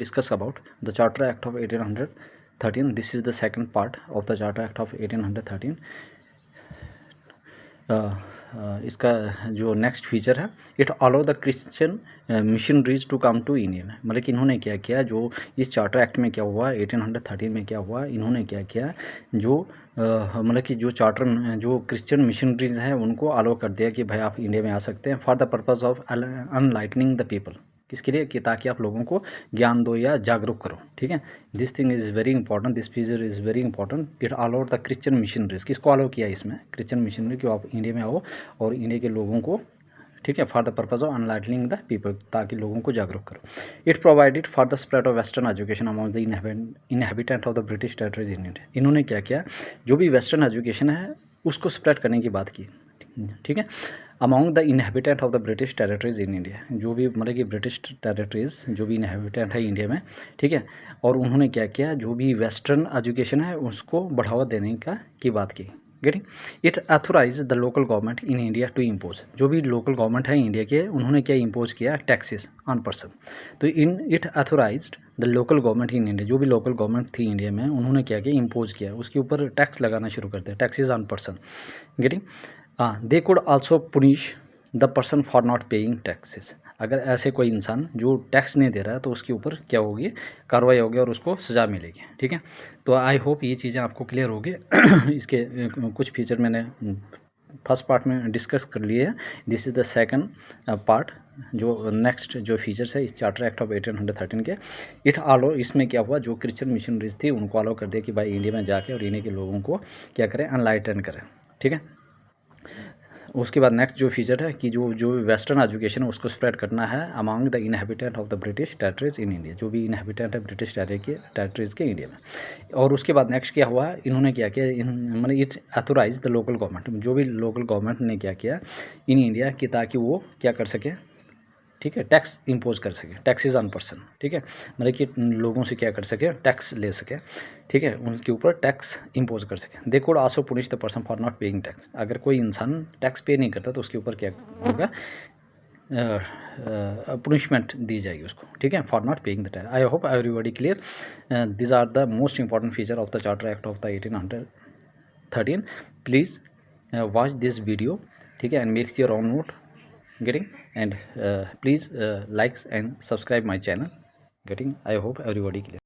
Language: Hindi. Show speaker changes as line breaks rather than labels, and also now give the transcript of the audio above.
discuss about the Charter Act of 1813. This is the second part of the Charter Act of 1813. इसका जो नेक्स्ट फीचर है, it allow the Christian missionaries to come to India. मतलब कि इन्होंने क्या किया, जो इस चार्टर एक्ट में क्या हुआ, 1813 में क्या हुआ, इन्होंने क्या किया, जो मतलब कि जो चार्टर जो क्रिश्चियन मिशनरीज हैं उनको अलाउ कर दिया कि भाई आप इंडिया में आ सकते हैं for the purpose of enlightening the people. किसके लिए कि ताकि आप लोगों को ज्ञान दो या जागरूक करो। ठीक है, this thing is very important, this feature is very important. It allow the Christian missionaries, किसको अलाउ किया इसमें, क्रिश्चियन मिशनरी, कि आप इंडिया में आओ और इंडिया के लोगों को, ठीक है, for the purpose of enlightening the people, ताकि लोगों को जागरूक करो। It provided for the spread of western education among the inhabitant of the British territories in India. इन्होंने क्या किया, जो भी वेस्टर्न एजुकेशन है उसको स्प्रेड करने की बात की। ठीक है, among the inhabitant of the British territories in India, जो भी मतलब कि ब्रिटिश टेरिटरीज जो भी इनहेबिटेंट है इंडिया में। ठीक है, और उन्होंने क्या किया, जो भी वेस्टर्न एजुकेशन है उसको बढ़ावा देने की बात की। Getting it authorise the local government in India to impose, जो भी लोकल गवर्नमेंट है इंडिया के, उन्होंने क्या इम्पोज किया, टैक्सेस ऑन पर्सन। तो it authorised the local government in India, जो भी लोकल गवर्नमेंट थी इंडिया में, उन्होंने क्या किया, इम्पोज किया, उसके ऊपर टैक्स लगाना शुरू कर दिया, taxes on person. Getting they could also punish the person for not paying taxes. अगर ऐसे कोई इंसान जो टैक्स नहीं दे रहा है तो उसके ऊपर क्या होगी, कार्रवाई होगी और उसको सज़ा मिलेगी। ठीक है, तो आई होप ये चीज़ें आपको क्लियर होगी। इसके कुछ फीचर मैंने फर्स्ट पार्ट में डिस्कस कर लिए हैं। This is the second part, जो नेक्स्ट जो फीचर्स है इस चार्टर एक्ट ऑफ 1813 के। इट अलाउ, इसमें क्या हुआ, जो क्रिश्चियन मिशनरीज थी उनको अलाउ कर दिया कि भाई इंडिया में जाके और इंडिया के लोगों को क्या करें, अनलाइटन करें। ठीक है, उसके बाद नेक्स्ट जो फीचर है कि जो वेस्टर्न एजुकेशन है उसको स्प्रेड करना है among the inhabitant of the British territories in India, जो भी इनहेबिटेंट है ब्रिटिश टेरिटरीज के इंडिया में। और उसके बाद नेक्स्ट क्या हुआ, इन्होंने क्या किया, मतलब it authorise the local government, जो भी लोकल गवर्नमेंट ने क्या किया इन इंडिया कि ताकि वो क्या कर सके, ठीक है, टैक्स इम्पोज कर सके, टैक्सेस ऑन पर्सन। ठीक है, मतलब कि लोगों से क्या कर सके, टैक्स ले सके। ठीक है, उनके ऊपर टैक्स इम्पोज कर सके। They could also punish the person for not paying tax. अगर कोई इंसान टैक्स पे नहीं करता तो उसके ऊपर क्या होगा, पनिशमेंट दी जाएगी उसको। ठीक है, for not paying the tax. I hope everybody clear. This are the most important feature of the charter act of the 1813। Please watch this video, ठीक है, and makes your own note getting, and please likes and subscribe my channel. Getting, I hope everybody clear.